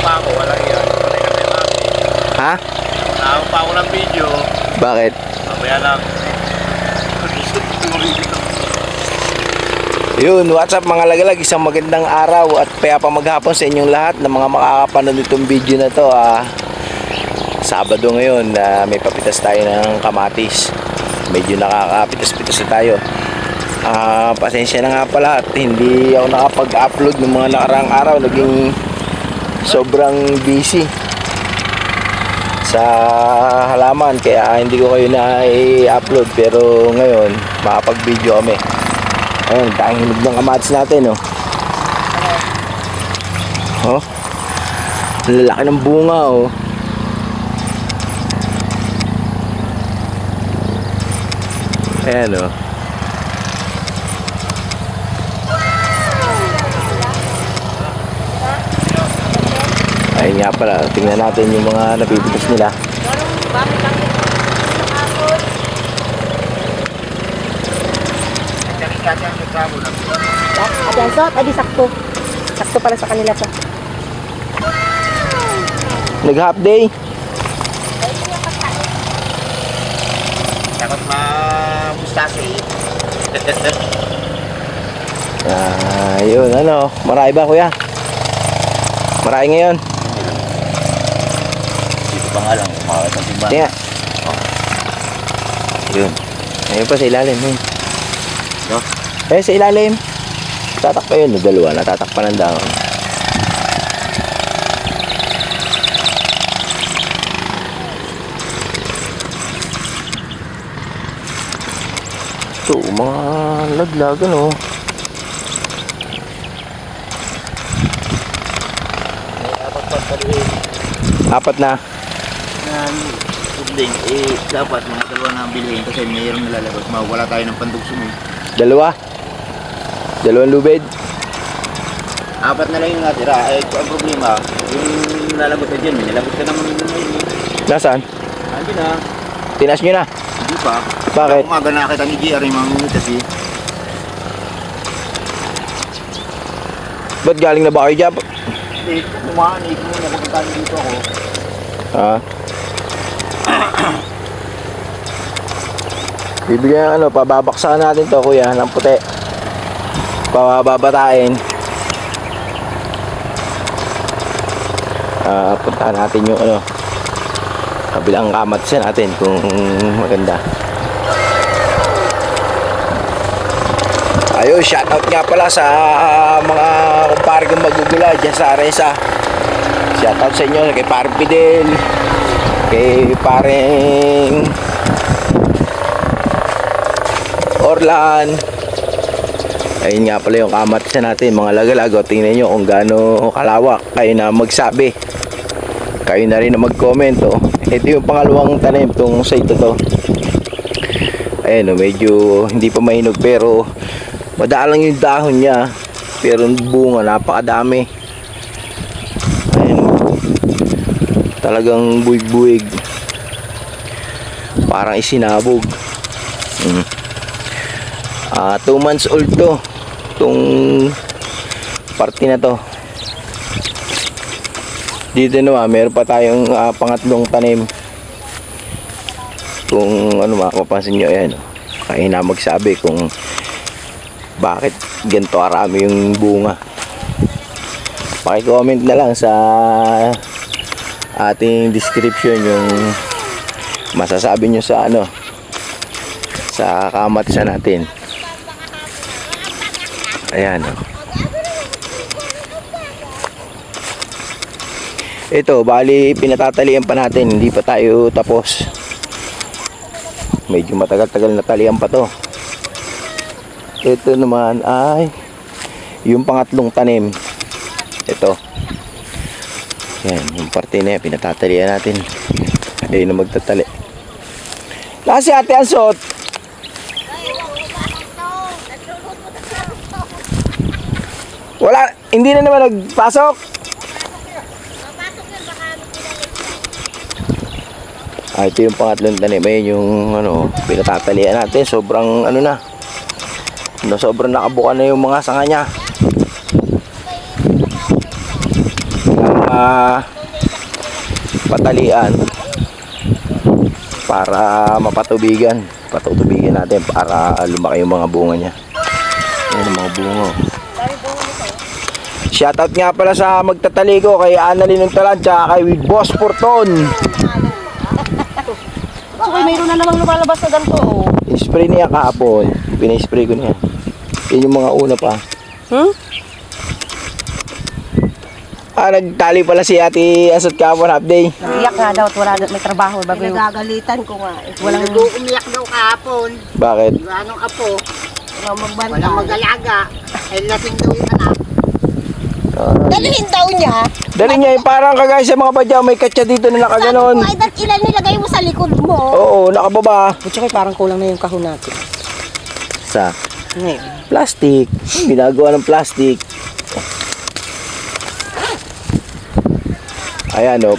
pa ako, walang yan. Wala kami mami. Ha? Nakaw pa ako ng video. Bakit? Mamaya lang. Yun, what's up mga lagalag, isang magandang araw at payapang maghapon sa inyong lahat na mga makakapanood itong video na to. Sabado ngayon, may papitas tayo ng kamatis. Medyo nakakapitas-pitas na tayo. Pasensya na nga pala at hindi ako nakapag-upload ng mga nakaraang araw. Naging sobrang busy sa halaman kaya hindi ko kayo na-i-upload, pero ngayon makapag-video kami. Ayun, tayong hinog ng kamatis natin, oh. Oh, lalaki ng bunga, oh. Ayan, oh. Ayun nga pala, tingnan natin yung mga napipitas nila. Adanso, adi sakto. Sakto para sa kanila to. Nag-half day. Takot ma-mustasi. Yun, ano, marami ba kuya? Marami ngayon. Dito pa nga lang, makakasang ba? Tinga. Yun. Ayun pa sa ilalim, yun. No? Sa ilalim. Tatakpa yun, dalawa, natatakpan ng dahon. Ito, mga laglag, ano. Apat na. Subling, dapat mga dalawa na bilhin kasi mayroong nalalabas. Mawala tayo ng pandugsunod. Dalawa. Dalawang lubid. Apat na lang yung natira. Ang problema, yung lalabas na dyan, may nalabas ka naman ngayon. Nasaan? Andi na. Tinas nyo na. Hindi pa. Bakit? Umaga na kita ni GR yung mga kasi. Ba't galing na ba kayo dyan? Hindi, tumahanig mo na pagkakali dito ako. Bibigyan ano, pababaksakan natin to kuya ng puti. Pababatain. Puntahan natin yung ano, kabilang kamatis natin kung maganda. Ayun, shoutout nga pala sa mga kumpare kong magugula dyan sa Aresa. Shoutout sa inyo, kay Parang Fidel, kay Pareng Orlan. Ayun nga pala yung kamatis natin mga lagalago. Tingnan nyo kung gaano kalawak. Kayo na magsabi, kayo na rin na mag-comment, oh. Ito yung pangalawang tanim tong site to. Ayun, oh, medyo hindi pa mahinog pero madalang yung dahon niya, pero bunga napakadami. Ayun, talagang buig-buig, parang isinabog. 2 months old to, itong parte na to. Dito naman meron pa tayong pangatlong tanim. Kung ano mapapansin nyo, ayan, kayo na magsabi kung bakit ganito karami yung bunga. Paki-comment na lang sa ating description yung masasabi nyo sa ano, sa kamatisan natin. Ayan, oh. Ito, bali pinatatalian pa natin, hindi pa tayo tapos. Medyo matagal-tagal na talian pa to. Ito naman ay yung pangatlong tanim. Ito. Yan, yung parte na yan, pinatatalian natin. Ayun na magtatali. Kasi ate Ansot. Wala, hindi na naman nagpasok. Ito yung pangatlong tanim. Ayun yung ano, pinatatalian natin. Sobrang ano na. Sobrang nakabuka na yung mga sanga niya. patalian para mapatubigan. Patutubigan natin para lumaki yung mga bunga niya. Ayan ang mga bunga. Shoutout nga pala sa magtataligo kay Annalyn Untalan tsaka kay Boss Porton. Okay, mayroon na namang lumalabas na ganito. Oh. Spray niya kahapon. Pina-spray ko niya. Yan yung mga una pa. Nagtali pala si Ate Asot kahapon half day. Iyak nga daw at wala may trabaho. Bago yung... Nagagalitan ko nga. Walang... Umiyak daw kahapon. Bakit? Anong apo? magbantay. Walang mag-alaga. Ay lasing daw yung anak. Dalhin daw niya. Dali niya yung parang kagaya sa mga badyaw. May katsa dito na nakaganon. Ay, ilan nilagay mo sa likod mo? Oo, nakababa. Butsa ko parang kulang na yung kahon natin. Sa Ngayon. plastic. Ginagawa ng plastic. Ayan o,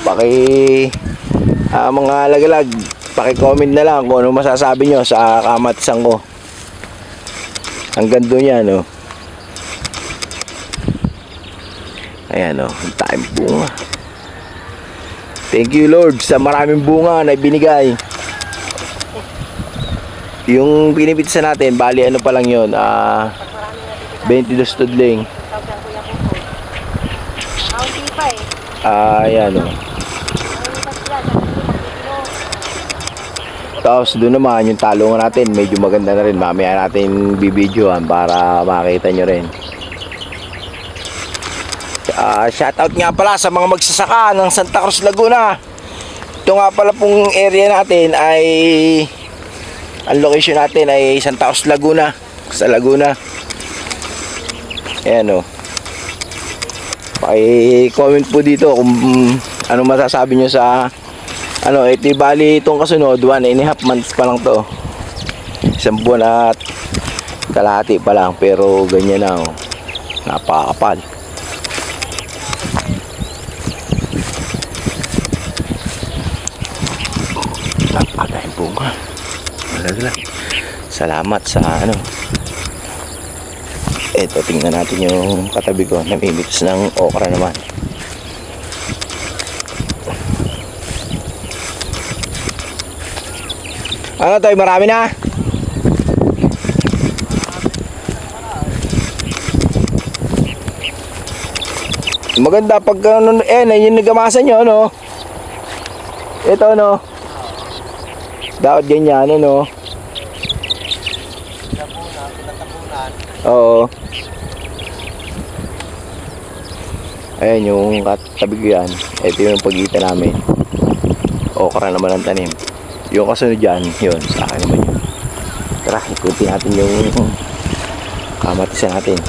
mga lagalag, paki-comment na lang kung ano masasabi nyo sa kamatisan ko. Ang ganda niya, no? Ayan o, ang time bunga. Thank you Lord sa maraming bunga na ibinigay. Yung pinipitsa natin, bali ano pa lang yun, 22 tudling. Ayan o. Tapos doon naman yung talungan natin, medyo maganda na rin. Mamaya natin bibidyohan para makita nyo rin. Shoutout nga pala sa mga magsasaka ng Santa Cruz, Laguna. Ito nga pala pong area natin ay, ang location natin ay Santa Cruz, Laguna. Sa Laguna. Ayan o. Paki-comment po dito kung ano masasabi nyo sa ito bali itong kasunod 1.5 months pa lang to, isang buwan at kalahati pa lang, pero ganyan na napakapal. Napakagay bunga. Salamat sa ito, tingnan natin yung katabi ko, namimitas ng okra naman. Ano tayo, marami na? Maganda pag yung nagamasan nyo, no? Ito, no? Dapat ganyan, no? Oo. Ayan yung katabi ko yan. Ito yung pagitan namin. Okra naman ang tanim. Yung kasunod dyan, yun, sa akin naman yun. Tara, ikutin natin yung kamatisan natin.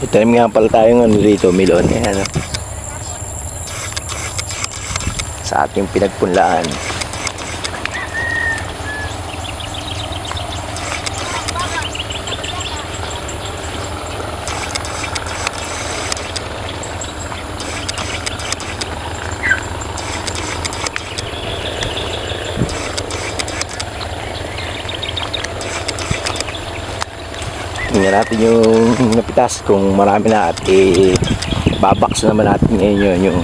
Tanim nga pala tayo dito, milon. Ayan, sa ating pinagpunlaan. Tingnan natin yung napitas kung marami na at babaks naman natin ngayon yung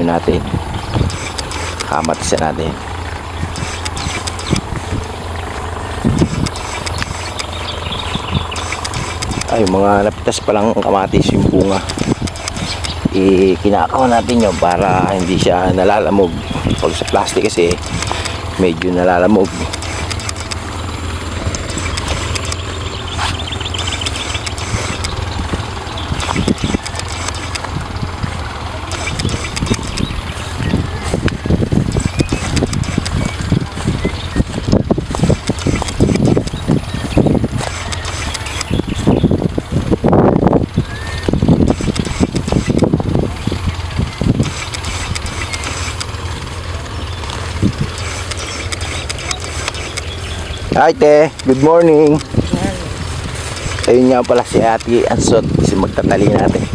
natin, kamatisan natin. Ay, mga napitas pa lang kamatis yung bunga, kinakaw natin yun para hindi siya nalalamog. Pag sa plastic kasi medyo nalalamog. Hi, te. Good morning. Ayun nga pala si Ate Ansot, si magtatali natin.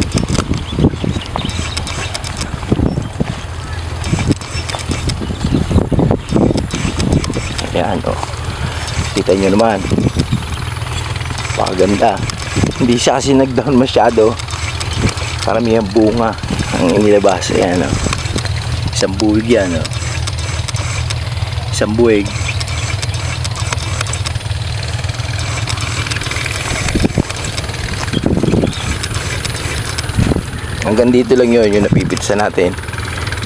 Ayan, oh. Kita nyo naman. Pakaganda. Hindi siya kasi nag-down masyado. Karamihan bunga ang inilabas. Ayan, oh. Isang buwig yan, oh. Isang buwig. Hanggang dito lang yun, yung napipitsa natin.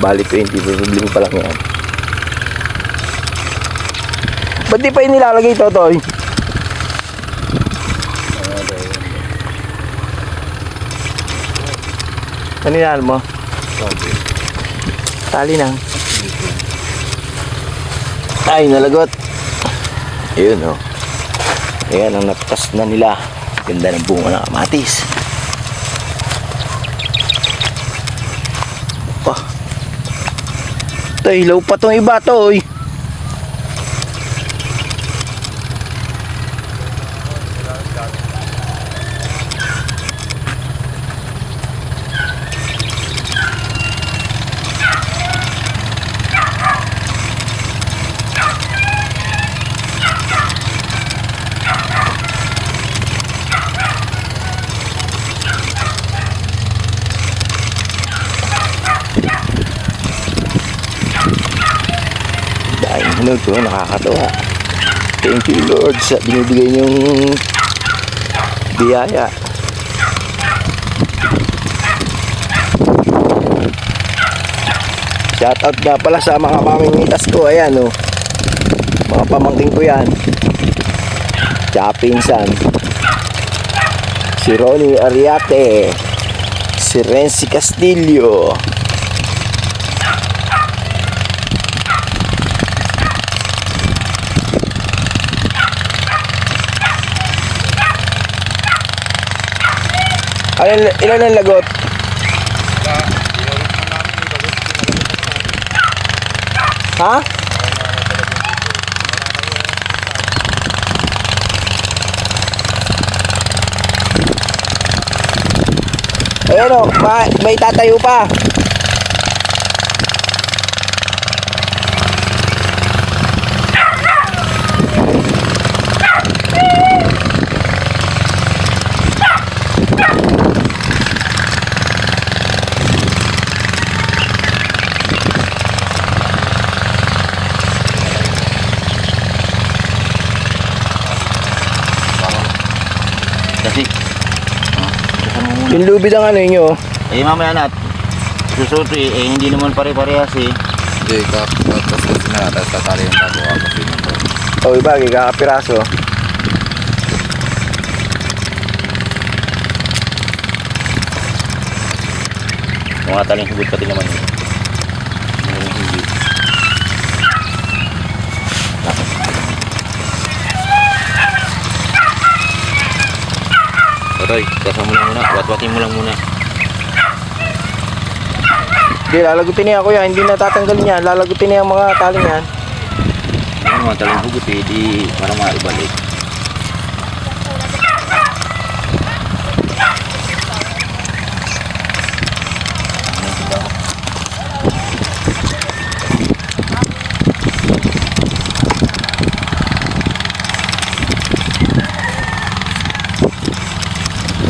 Bali 20, problema pa lang yan. Ba't di pa yung nilalagay, Totoy? Ano yan mo? Tali lang. Ay, nalagot. Ayun, oh. Ayan, ang natas na nila. Ganda ng bunga ng kamatis. Pa. Tay, hilaw pa tong iba, Toy. Ano to, nakakatawa. Thank you Lord sa binibigay niyong biyaya. Shoutout nga pala sa mga mamimitas ko. Ayan, oh. Mga pamangking ko yan. Tsaka pinsan. Si Ronnie Ariate, si Renzi Castillo. Ilan ang lagot? Ha? Ayan, o, may tatayo pa. Kasi, Yung lubid ang ano nyo. eh mamaya na, susuto eh, hindi naman pare-parehas eh. Hindi, tapos kasi na, tapos tatali yung bago ako pinag. O, iba, kakapiraso. Mga taling hugot pati naman eh. Meron hindi. Totoy, kasama mo lang muna, watwatin mo lang muna. Hindi, lalagutin niya kuya. Hindi natatanggalin yan. Lalagutin niya ang mga taling yan. Ano mga taling hugot eh, di para maibalik.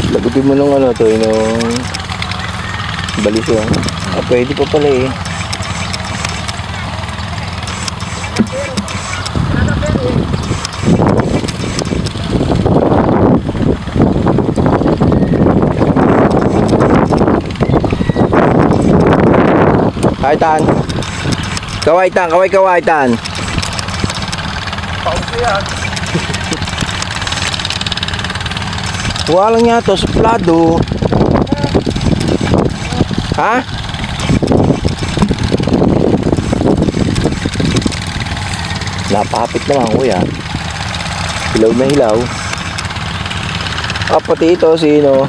Lagutin mo nung ano to, yung baliso. Ah, pwede pa pala eh. Kawaitan. Kawaitan, kawaitan. Pauso yan. Walang nga to, suplado. Ha? Napapit naman kuya. Hilaw na hilaw. Ah, pati ito, sino?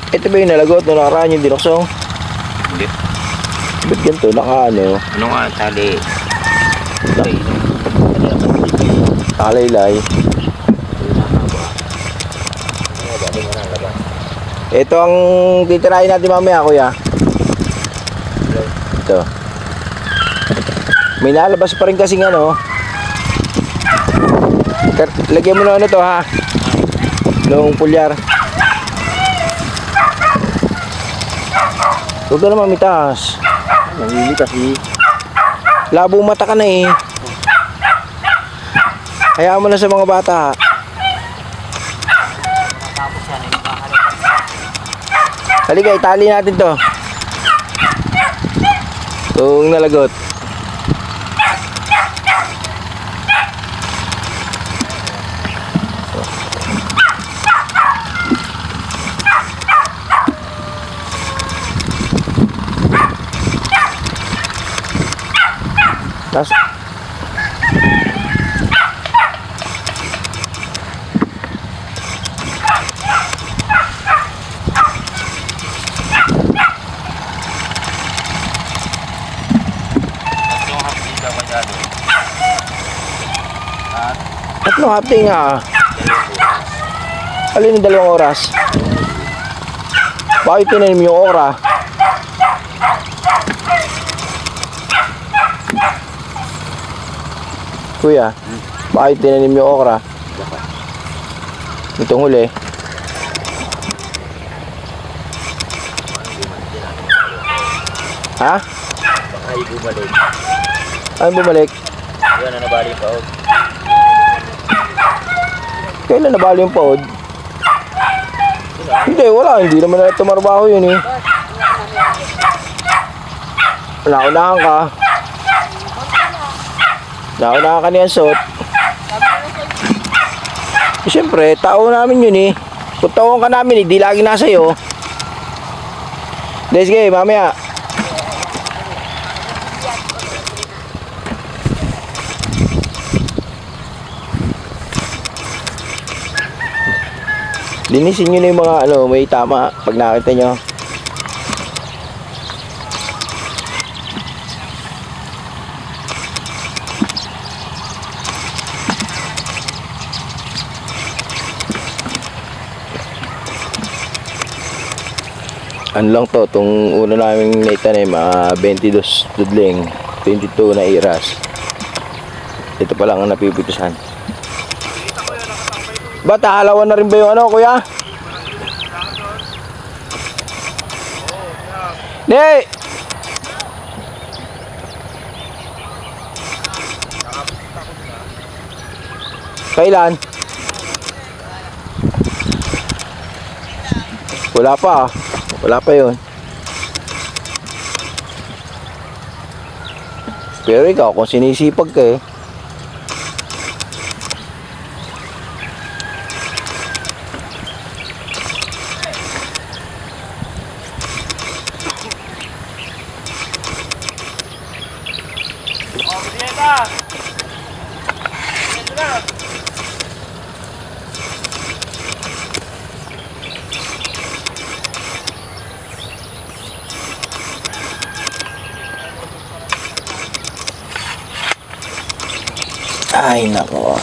Ito ba yung nalagot nung nakaraan yung dinuksong? Hindi. Ba't ganito? Naka ano? Ano nga, tali. Tali. Tali. Nakalaylay. Ito ang titirahin natin mamaya, kuya. Ito. May nalabas pa rin kasing ano. Lagyan mo na ano to, ha. Noong pulyar. Huwag ka naman mitaas. Nangyili kasi. Labo mata ka na eh. Hayaan mo na sa mga bata. Halika, itali natin to. Itong nalagot. Tas Yung hapdi ka masyado. tatlong hapte nga. Alin yung 2 oras? Bakit tinanim yung ora? Kuya, bakit tinanim yung okra? Itong huli. Ha? Baka ibumalik. Ano bumalik? Yan na nabali pa. Kailan nabali yung paod? Hindi, wala. Hindi naman na tumarbaho yun eh. Naunahan ka. Naunahan ka niyan suot. Eh, siyempre, tao namin yun eh. Kung taon ka namin, hindi lagi nasa iyo. Let's go, mamaya. Linisin nyo na yung mga ano, may tama pag nakita nyo. Ano lang to, itong una naming naitanim, 22 tudling, 22 na iras. Ito pa lang ang napipitusan. Ba't halawan na rin ba yung ano, kuya? Hindi! Kailan? Wala pa. Wala pa yun. Pero ikaw, kung sinisipag ka eh. Ay, nako.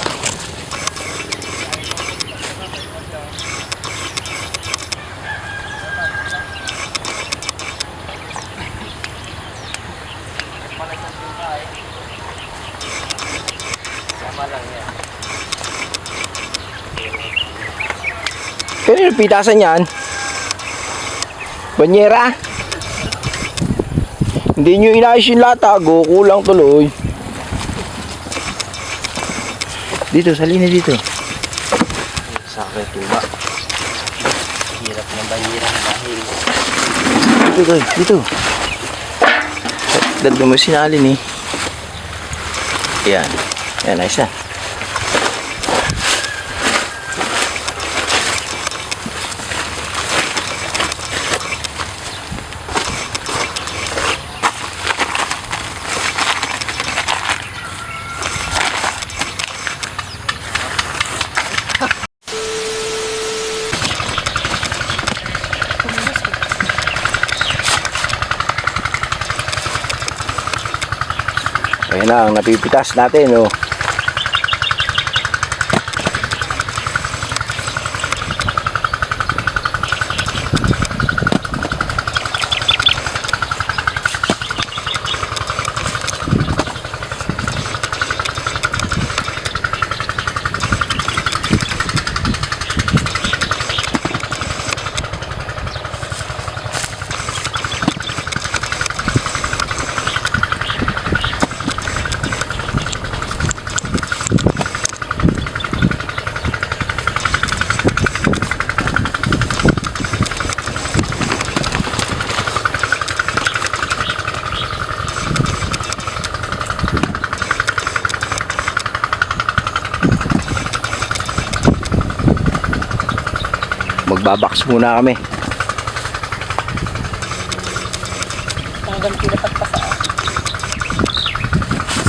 Kanino pitasan yan? Banyera? Hindi nyo inayos yung latago, kulang tuloy. Dito, salina dito. Sakit tuba. Hirap ng banyera dahil. Dito, dito. Dito mo sinalin eh. Yan. Yan, ayos na. Ayan na ang napipitas natin, oh. Babaks muna kami. Hanggang pinapat pa sa...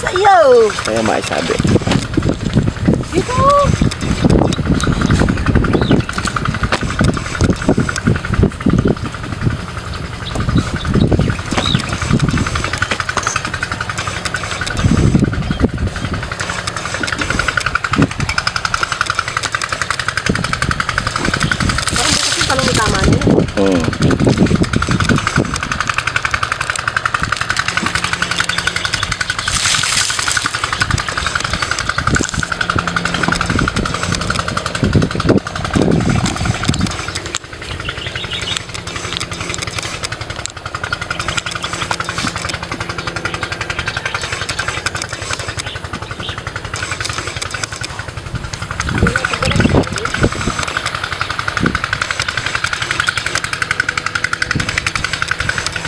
Sayo! Kaya maisabi. Dito!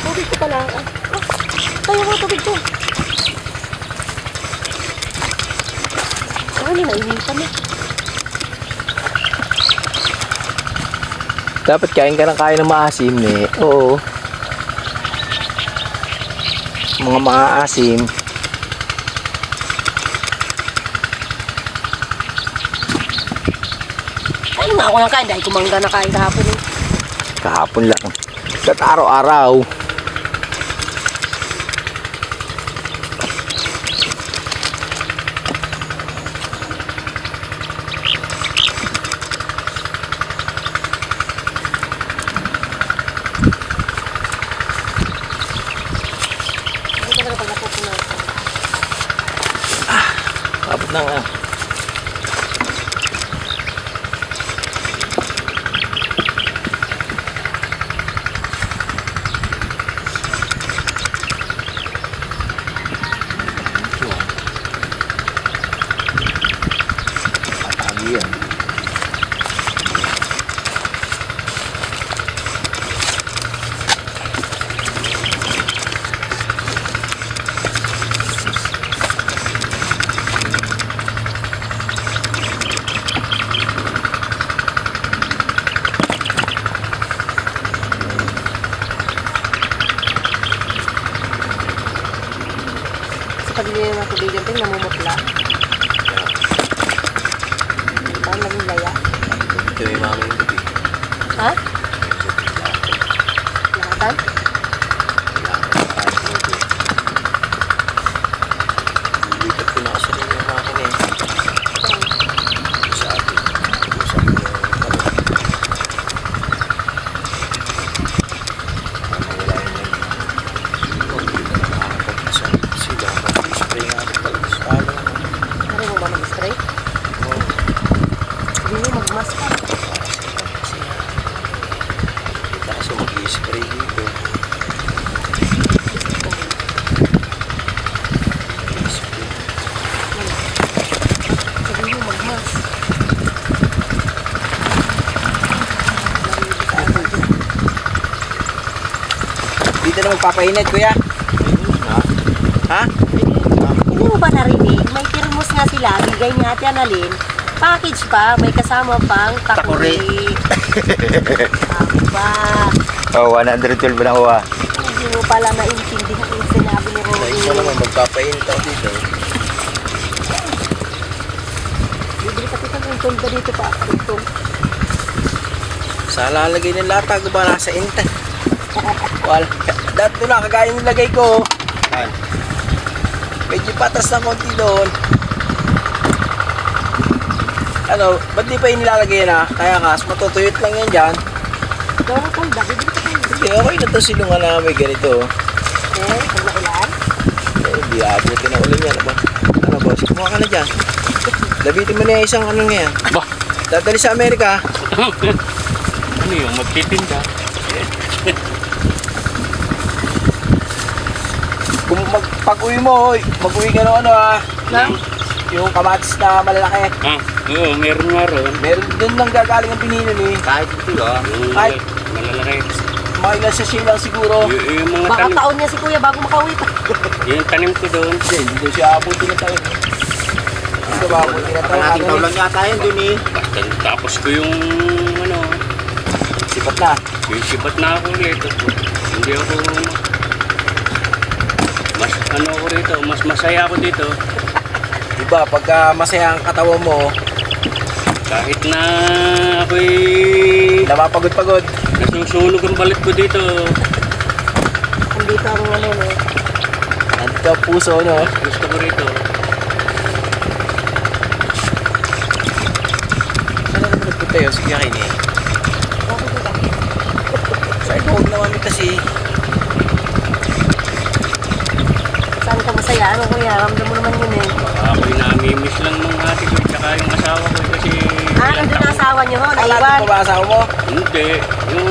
Tubig ko pala. Tayo mo tubig ko. Ano, naihin kami. Dapat kain ka ng kain ng maasim eh. Oo. Mga maasim. Ano nga ako nang kain dahil kumangga na kain kahapon eh. Kahapon lang. At araw-araw. Ano talaga pag napupunan? Abot na nga. Patagi yan. Sa pagli ng mga tubigan tayo, namumutla. Parang naging laya. Ito yung mama yung gabi. Ha? Lakatan? Lipat ko na kasi rin yung makina eh. Sa atin. Usap ko yung pala. Wala yun yun. Hindi na nakakapagpasan sila. Mag-spray nga rin pala. Sala naman. Ano mo ba mag-spray? Oo. Hindi mo mag-mask ka. Kaso mag-spray dito. Sabi mo mag-mask. Dito na magpapainit, kuya. Ha? Hindi mo ba narinig? May termos nga sila, bigay ni Ate Annalyn. Package pa, may kasama pang takuri. Ako ba? Oh, 112 na kuha. Hindi mo pala naintindihan yung sinabi ni Isa Rory. naman, magpapainit ako dito. Bibili ka kita ng tolda dito pa. Ito. Sa lalagay ng latag ba nasa inta? Wala. Dito na, kagaya ng lagay ko. Medyo patas ng konti doon. Ano, ba't di pa yung nilalagay na? Kaya nga, matutuyot lang yan dyan. Ikaw ang tolda, bibili ka tayo. Hindi, okay na to silungan na may ganito. Eh, pag naulan. Hindi, abutin na ulit yan. Ano boss, kumuha ka na dyan. Labitin mo na yung isang ano nga yan. Bah! Dadali sa Amerika. Ano yung magtitinda? Kung pag-uwi mo, mag-uwi ka ng ano ha. Nang? Yung kamatis na malalaki. Ah, oo, meron nga ron. Meron doon lang gagaling ang pinili ni. Kahit ito Yung Ay. malalaki. Mga ilan sa silang siguro. Yung mga Baka tanim. taon niya si Kuya bago makauwi pa. Yung tanim ko doon. Hindi daw siya abutin na tayo. Hindi ba abutin na tayo? Natin taw lang yata yun dun eh. Basta tapos ko yung ano, Sipat na. Sisipat na ako rito. Hindi ako mas ano ako rito, mas masaya ako dito. Diba, pagka masaya ang katawan mo, Kahit na ako'y napapagod-pagod. nasusunog ang balit ko dito. Andito ang ano, no? Nandito ang puso, no? Gusto ko rito. Saan na naman tayo? Sige, kain eh. Saan ko, huwag naman kasi. Saan ka masaya? Ano kuya? Ramdam mo naman yun eh. Ako'y namimiss lang ng ate ko tsaka yung asawa ko kasi Nandun ang asawa niyo ho? Wala Naiwan? pa ba asawa mo? Hindi. Yung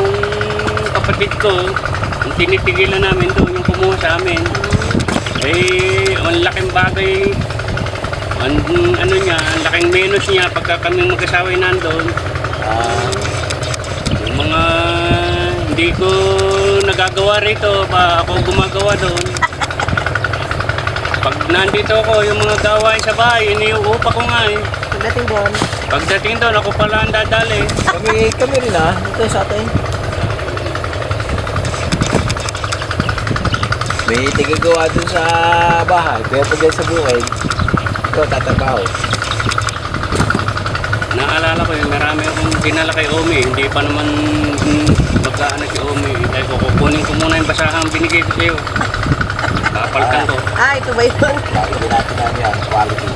kapatid ko, yung tinitigilan namin doon, yung kumuha sa amin. Ang laking bagay, ano niya, ang laking menos niya pagka kaming mag-asawa ay nandun. Yung mga hindi ko nagagawa rito, pa ako gumagawa doon. Pag nandito ako, yung mga gawain sa bahay, iniuupa ko nga eh. Pagdating doon. Pagdating doon, ako pala ang dadali. Kami rin ah. Ito sa atin. May tigagawa dun sa bahay. Pero pag yan sa bukid, ito tatrabaho. Naalala ko yung marami akong dinala kay Omi. Hindi pa naman magkaan si Omi. Dahil ko kukunin ko muna yung basahang binigay ko sa'yo. Kapalitan ko. Ito ba yun? Hindi natin namin yan. Quality.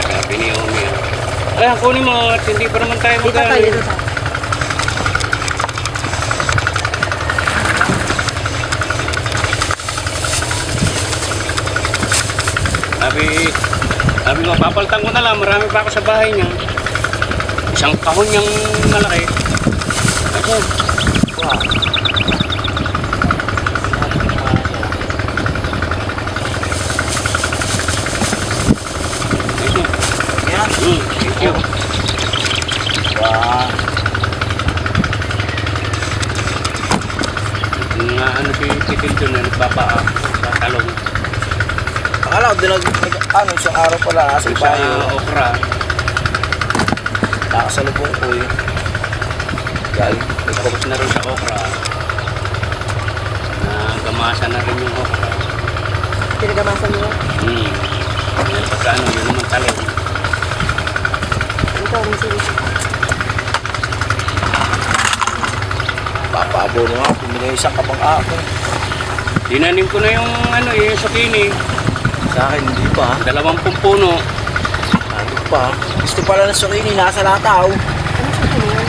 Sabi ni Omi. Ay, kunin mo at hindi pa naman tayo Dito tayo, magkaan. dito tayo. Sabi ko, papalitan ko na lang. Marami pa ako sa bahay niya. Isang kahon niyang malaki. Ako, Wow. ito. Yan. Thank you. Wow. Nga ano si Titil doon na nagpapaa sa talong. Akala ko doon ano, isang araw pala nasa Sa bayo. okra. Nakasalubong ko eh. Galing. Tapos na rin sa okra. Gamasa na rin yung okra. Pinagamasan niyo. Dahil pagka ano, yun naman talong. Ito, ang sili. Papabono nga. Pumili isang kapang ako. Dinanim ko na yung ano yung zucchini. Sa akin hindi pa. 20 puno. Ano pa? Gusto pala ng sukini. Nasa lataw. Ano sa kanya?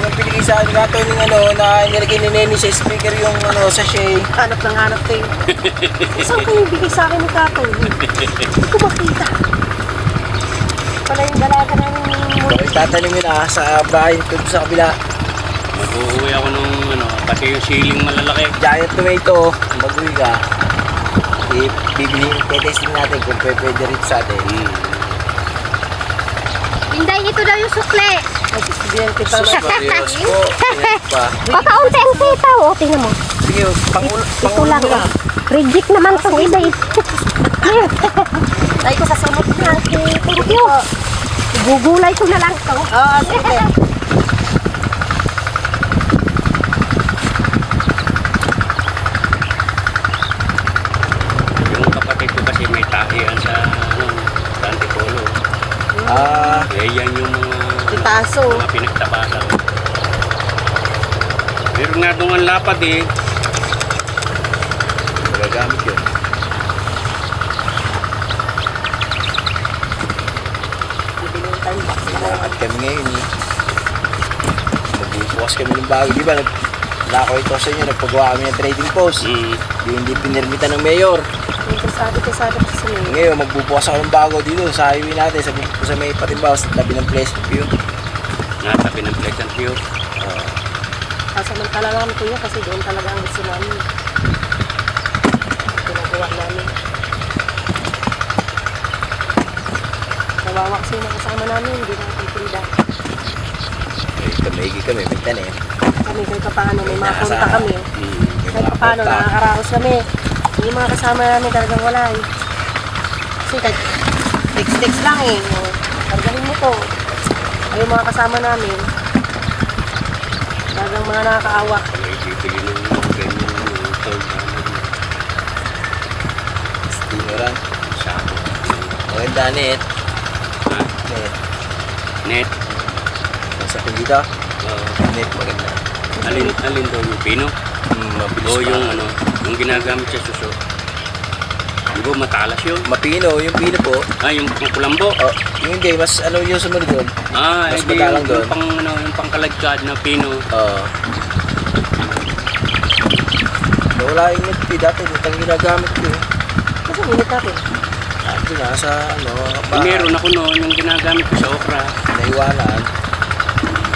Yung pinigay sa akin nato yung ano na nilagay ni Nenny sa speaker yung ano sachet. Hanap ng hanap kayo. Saan ko yung bigay sa akin ng kato? Hindi ko makita. Pala yung dalaga namin yung Okay, tatanimin na sa bahay ito sa kabila. Mag-uwi ako nung ano, pati yung siling malalaki. Giant tomato. Mag-uwi ka. Testing natin kung pwede rin sa atin. Inday, ito daw yung sukle. Nagsisigyan kita Sus na. Marios po. Yan pa. Pakaunti ang sitaw. O, tingnan mo. Sige, Ito lang. Reject naman itong iba eh. Tay ko sa sunod na. Thank you. Gugulay ko na lang ito. Oo, sige. Yung kapatid ko kasi may tahian sa ano, sa Antipolo. Yan yung Itaso. mga pinagtapasan. Meron nga doon ang lapad eh. Magagamit yun. Bibiling time box na lang. Lakad kami ngayon eh. Magbubukas kami ng bago. Di ba? Nako ito sa inyo. Nagpagawa kami ng trading post. Hindi pinirmitan ng mayor. Sabi ko sa sila. Ngayon, magbubukas ako ng bago dito sa highway natin. Sa may Patimbaw, sa tabi ng Pleasant View. Natabi ng Pleasant View. Kasamantala namin kuya kasi doon talaga ang gusto namin. Ginagawa namin. Nawawa kasi yung mga kasama namin, hindi natin frida. Kamaigi kami, mintan eh. Kami kahit paano, may mga punta Nakasama. kami. May Kahit mga paano, kontak. nakakaraos kami. Yung mga kasama namin talagang wala eh. Kasi kahit Text-text lang eh. Targaling mo to. Ay, mga kasama namin. Dagang mga nakakaawa. Ay, bibili ng mga ganyan yung tawag namin. Stimulan. Sako. Maganda, net. Ha? Net. Net. Nasa ko dito. Oo. Net, maganda. Alin daw yung pino? Mabilis O pa. yung ano, yung ginagamit sa suso. Hindi ba matalas yun? Mapino, yung pino po. Ah, yung kulambo. Oh, yung hindi, mas ano yung sumunod doon. Ah, Mas hindi madalang doon. yung pang ano, yung pangkalagkad na pino. Oo. Wala yung net dati, net ang ginagamit ko. Kasi minute natin. Ito na sa ano, Meron ako noon yung ginagamit ko sa okra. naiwanan.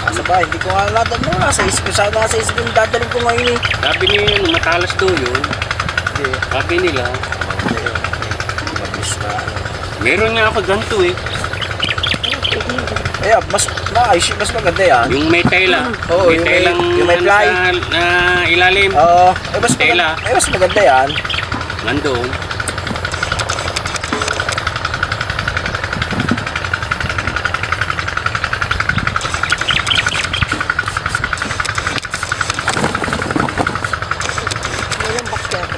Asa ba, hindi ko nga lahat ano, nasa isip ko. Sana nasa isip ko yung dadaling ko ngayon eh. Sabi niya ano, matalas daw yun. Hindi. Sabi nila, Hindi. Mabilis na ano. meron nga ako ganito eh. Kaya, mas maganda yan. Yung may tela. Oo, yung may- telang yung may ano ply. na ilalim. Oo. Tela. Mas maganda yan. Nandun. Walang basket.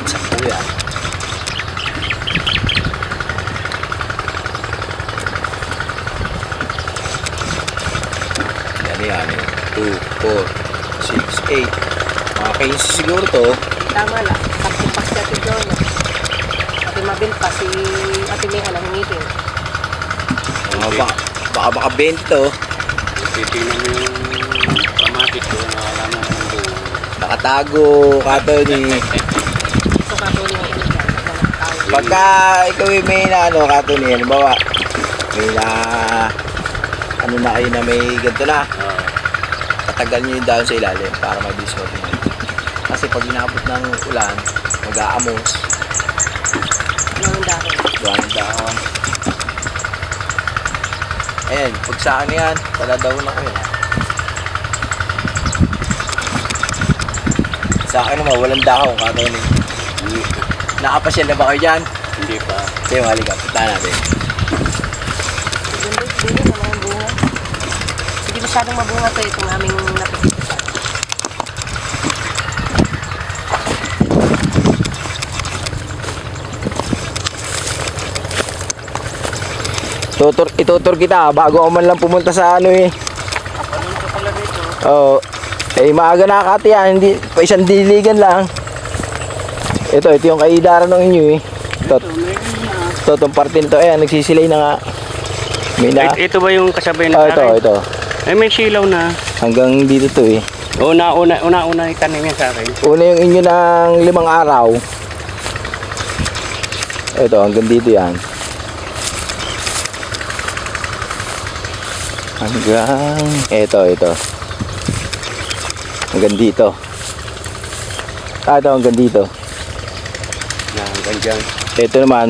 Sakto yan. Yan. 2, 4, 6, 8. Mga 15 siguro to. Tama lang. Tatlong basket ito doon. Ate Mabel pa si Ate Meha na hingitin. Baka 20 to. Titignan mo yung kamatis ko, nakalaman ko ng buo. Nakatago kato ni. So katuloy yung ano dyan. Nagkakatawa. Pagka ikaw ay may na ano kato ni. Halimbawa, may na ano na kayo na may ganito na. Tatagal nyo yung dahon sa ilalim para mabilis mo tingnan. Kasi pag inabot ng ulan, mag-aamos. Yung dahon. Buwan ng dahon. Ayan, pag sa akin yan, paladahon ako yun. Sa akin naman, walang dahon. Kato ni. Nakapasyal na ba kayo dyan? Hindi pa. Sige, halika. Punta natin. Hindi na mga bunga. Hindi masyadong mabunga to itong aming napipilisan. Itutur kita bago ako man lang pumunta sa ano eh. Ano ka pala dito? Oo. Eh maaga na kati yan, hindi pa isang diligan lang. Ito yung kaidaran ng inyo eh. Itong parte nito, ayan, nagsisilay na nga. May na. Ito ba yung kasabay na Oh, sa akin? ito. Eh, may silaw na. Hanggang dito to eh. Una itanim yan sa akin. Una yung inyo ng 5 araw. Ito, hanggang dito yan. Ito. Hanggang dito. Ito, hanggang dito. Na, hanggang dyan. Ito naman,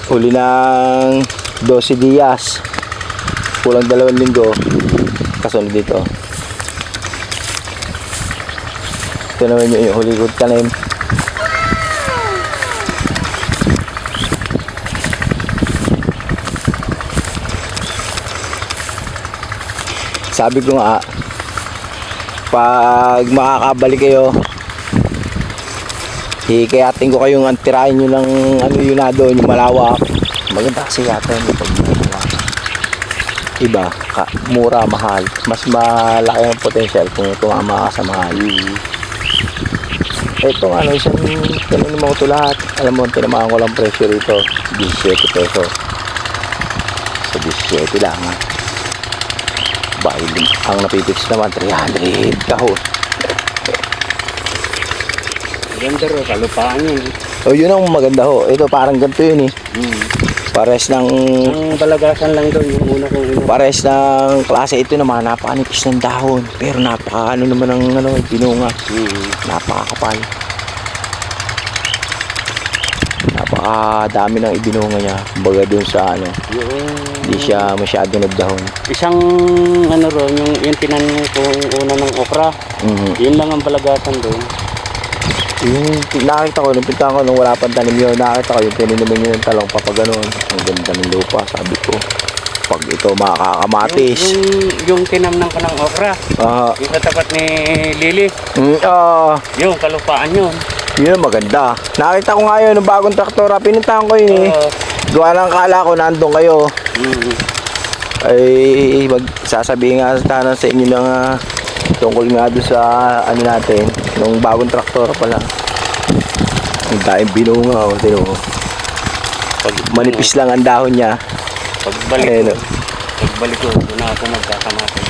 huli ng 12 días. Kulang 2 linggo. Kasunod dito. Ito naman yung huli ko tanim. Sabi ko nga, pag makakabalik kayo, hikayatin ko kayong antirahin nyo ng ano yun na doon, yung malawak. Maganda kasi yata yung pag malawak. Iba, mura, mahal. Mas malaki ang potential kung tumama ka sa mahal. Ito ano, isang tanong mo ito lahat. Alam mo, tinamaan ko lang presyo rito, 17 pesos. So 17 lang ha. Bahil, ang napipix naman 300 kahon. Ganda ro, kalupaan yun. O yun ang maganda ho. Ito parang ganito yun eh. Pares ng Ang balagasan lang doon, yung una kong ino. pares ng klase ito naman, napakanipis ng dahon. Pero napaka ano naman ng ano, binunga. Napakakapal. Napakadami ng ibinunga niya. Kumbaga dun sa ano, hindi siya masyado nagdahon. Isang ano ro, yung tinanim ko una ng okra. Mhm. Yun lang ang balagasan doon. Yung nakita ko, nung pintahan ko nung wala pang tanim yun, nakita ko yung tininaman nyo ng talong papaganoon. Ang ganda ng lupa, sabi ko. Pag ito makakamatis. Yung tinamnan ko ng okra. Yung katapat ni Lily. Yung kalupaan yun. Yun maganda. Nakita ko nga yun, ng bagong traktora, pinuntahan ko yun eh. Gawa ng kala ko nandun kayo. Ay magsasabihin nga sana sa inyo ng tungkol nga doon sa ano natin, nung bagong traktora pala. Ang daing binunga, manipis lang ang dahon niya. Pagbalik ko, doon na ako magkakamati.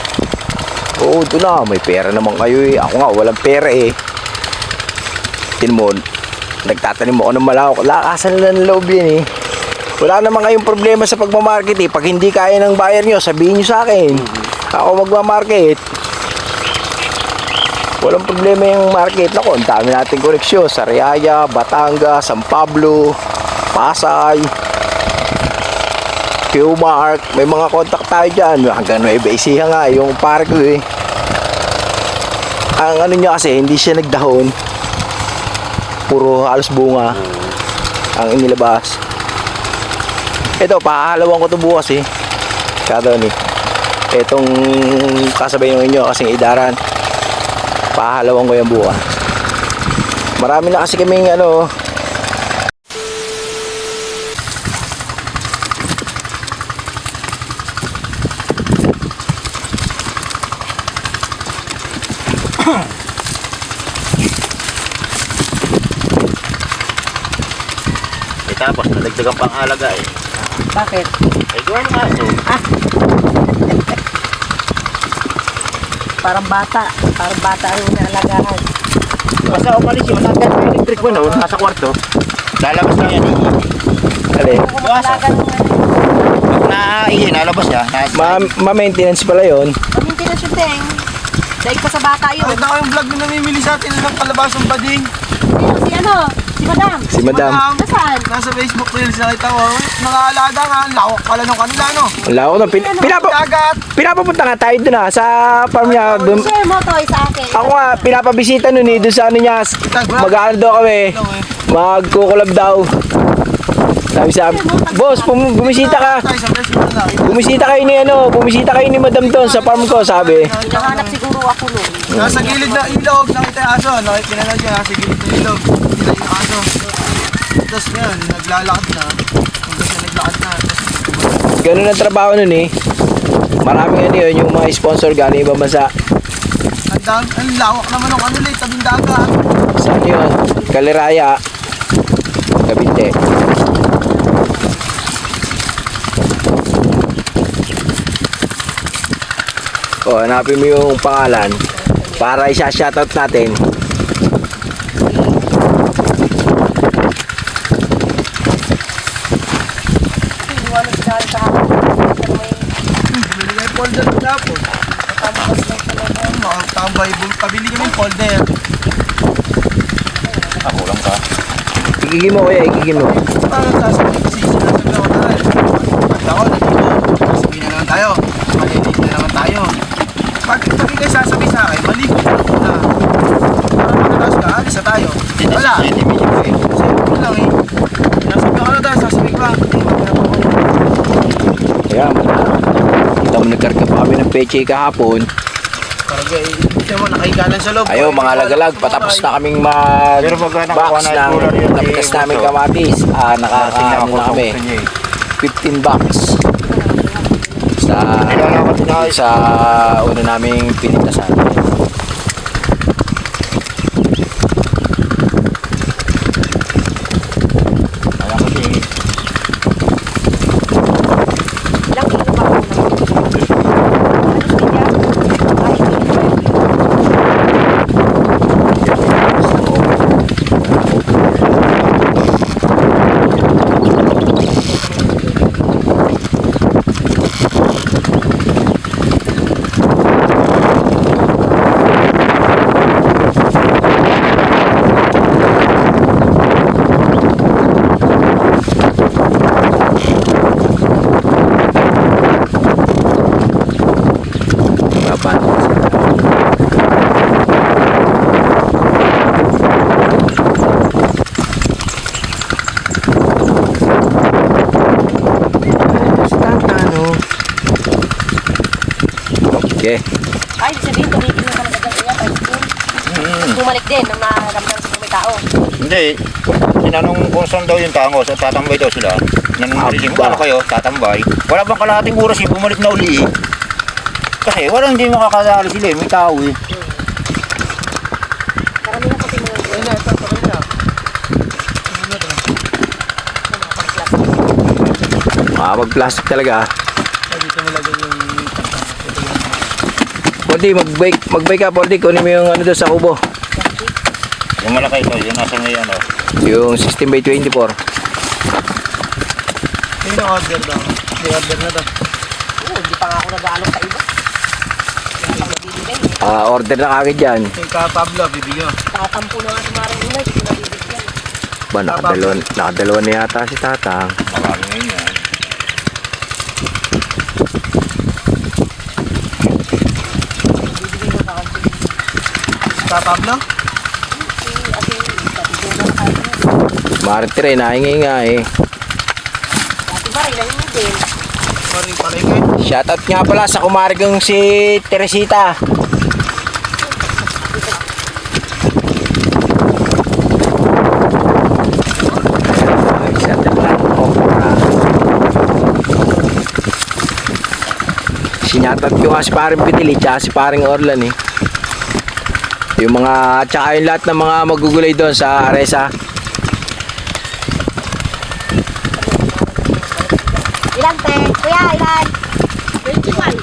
Oo, doon na, may pera naman kayo eh. Ako nga, walang pera eh. Tinmon, nagtatanim ako ng malawak. Lakasan na ng loob yan eh. Wala naman kayong problema sa pagmamarket eh. Pag hindi kaya ng buyer nyo, sabihin nyo sa akin. Ako magmamarket. Walang problema yung market. Naku, ang dami nating koneksyon. Sariaya, Batangas, San Pablo, Pasay, Q-Mark. May mga contact tayo dyan. Hanggang Nueva Ecija nga, yung park ko eh. Ang ano niya kasi, hindi siya nagdahon. Puro halos bunga ang inilabas. Ito, pahalawan ko ito bukas eh. Kado ni. Itong kasabay ng inyo kasing idaran. Pahalawan ko yung bukas. Marami na kasi kaming ano. Tapos nalagdagan pang alaga eh. Bakit? Ay gawa ng aso. Parang bata ang inaalagahan. Basta umalis yung matanggal sa electric mo no, nasa kwarto. Lalabas na yan eh. Alin? Alagan mo nga. Nalabas niya. Ma-maintenance pala yun. Paminti na siya, Teng. Daig pa sa bata yun. Nakita ko yung vlog na namimili sa atin ng palabasang bading. Si ano? Si Madam. Si Madam. Nasaan? Nasa Facebook Reels nakita ko. Nakaalaga nga, ang lawak pala ng kanila, no? Wala ko na. Dagat. Pinapapunta nga tayo dun sa farm niya. Dun, Share mo to sa akin. ako nga, pinapabisita nun eh. Dun sa ano niya. Mag-ano daw kami. Magkukulab daw. Sabi sa amin, boss, bumisita ka. Bumisita kayo ni Madam doon sa farm ko, sabi. Hinahanap siguro ako nun. Nasa gilid na ilog, nakita yung aso. Nakita na dyan, nasa gilid ng ilog. Nakita yung aso. Tapos ngayon, naglalakad na. Tapos naglakad na. Ganun ang trabaho nun eh. Maraming ano yun, yung mga sponsor galing ibang bansa. Ang lawak naman ng ano ulit, tabing dagat. Saan yun? Kaliraya. Cavite. O, hanapin mo yung pangalan para isa-shoutout natin. Iwanan sila sa akin. Bumili kayo folder ng Japon. Tambay, pabili kami folder. Ako lang ka. Igigin mo kuya, igigin mo. Parang sasabihin kasi sinasabi ako tayo. Pag ako, nandito, sasabihin na naman tayo. Malinis na naman tayo. Pag kayo sasabihin sa akin, maligo na lang muna. Parang matatas ka, alis na tayo. Wala. Kasi yun lang eh. Sinasabi ako na tayo, sasabihin ka. Kaya, kita mo nagkarga pa kami ng peche kahapon. Parang hindi mo nakahigalan sa loob. Ayo mga lagalag, patapos na kaming mag-box ng napitas namin kamatis. Nakakaano na kami. 15 bucks. Sa una naming pinitasan. Ilang kilo ba ako Okay. Ay, sabihin, tumigil na talaga dyan yan. Bumalik din nang naramdaman sa may tao. Hindi. Tinanong kung saan daw yung tangos at tatambay daw sila. Nanong ano kayo, tatambay. Wala bang kalahating oras yung bumalik na uli eh. Kasi walang hindi makakadali sila eh, may tao eh. Karamihan kasi mga Ayun na, ito, ayun na. Makapag-plastic talaga. Dito mo lagay yung Poldi, mag-bike ka, Poldi. Kunin mo yung ano doon sa kubo. Yung malaki ito, yung nasa may ano. Yung 16x24. Yung na-order daw. May order na daw. Oo, hindi pa nga ako nag-aalok sa iba. Kaya pag nabibigay, Order na kagad yan. Yung ka Pablo, bibigyan. tatampo na nga si Maring Unay, hindi ko nabibigyan. Ba, nakadalawa na yata si Tatang. Marami ngayon yan. Bibigay na kakampi. Ka Pablo? Kasi, tatigyan na kayo na. Martir eh, nahingi nga eh. Dati ba rin, ayun din. Sorry, palengke. Shoutout nga pala sa kumari kong si Teresita. Ay, shoutout lang po. Sinyatat ko nga si paring Pitili tsaka si paring Orlan eh. Yung mga, tsaka yung lahat ng mga magugulay doon sa Aresa. Ilan, te? Kuya, ilan? 21.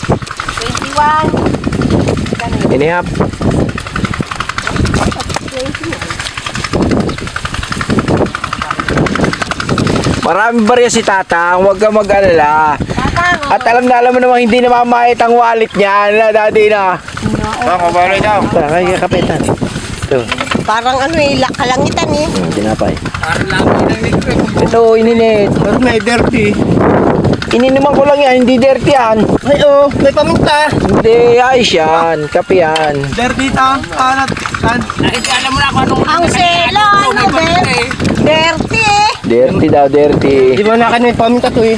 21. Inihap. Maraming barya si Tatang, huwag ka mag-alala. Tatang, At alam mo namang hindi na mamahit ang wallet niya na dati na. Bang, mabalay daw. Tara, kaya kapitan. Ito, parang ano eh, kalangitan eh. tinapay. Parang lang ng negro. Ito, inilit. Pero may dirty. Ininuman ko lang yan, hindi dirty yan. Ay, oh, may paminta. Hindi, ayos yan, kape yan. Dirty ta. Ano? Tan? Alam mo na kung anong Ang selo, ano, dirty eh. Dirty daw, dirty. Di ba na may paminta to eh?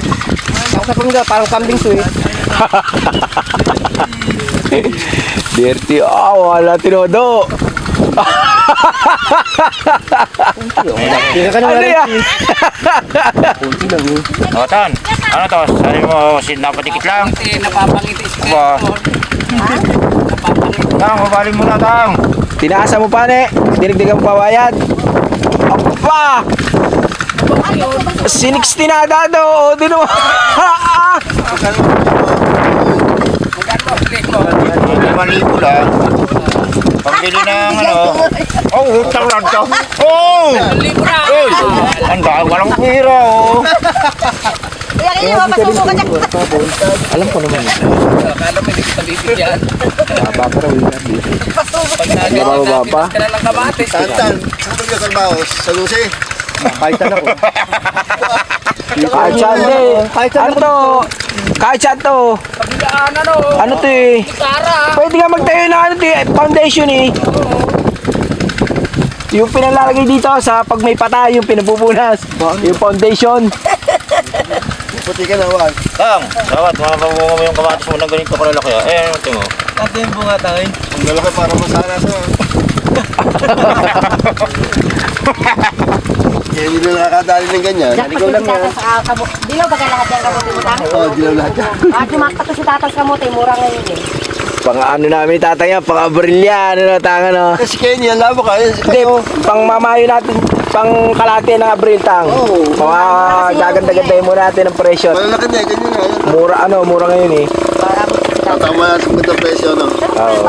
Ako sa paminta, parang kambing to eh. Dirty, wala tinodo. Ano yan? O, Tan. Ano to? Sabi mo, napatikit lang. napapangiti si Ba? Tang, mabalay mo na, Tang. Tinaasa mo pa, ne? Dinigdigan mo pabayad. Apa! Sinixty na dado. O, di naman. Malibo lang. Pambili ng ano. Oh, utang lang to. Oh! Uy! Ang dahil walang pira, oh. Kaya kayo, mapasuko ka dyan. Alam ko naman. Akala mo hindi kita bibigyan. Baba pa raw. Pag Baba pa. ka na lang kabatis. Tantan, saan ka kalbaho? Sa Lucy? Kahit ako. Kahit saan eh. Ano to? Kahit saan to? Kabilaan ano. Ano to eh? Tara. Pwede nga magtayo ng ano to eh, foundation eh. Yung pinalalagay dito sa pag may patay, yung pinapupunas. Yung foundation. Puti ka na, wag. Tang, dapat mababunga mo yung kamatis mo na ganito kalalaki. Eh, ano ito mo? Ate yung bunga tayo. Ang lalaki para masana sa... Kaya hindi na nakakadali ng ganyan. Ikaw lang yan. Dilaw ba ka lahat yan kamote mo tang? Oo, dilaw lahat yan. Dumakta to si tatang kamote, mura ngayon eh. Pang ano namin tatay yan, pang abril yan, ano tanga no. Kasi kayo niyan, labo ka. Hindi, pang mamayo natin, pang kalate ng abril tang. Oo. Mga gaganda-ganda mo natin ang presyo. Malalaki na, ganyan nga. Mura ano, mura ngayon eh. Para mo si tatang. Tama na sa presyo, no? Oo.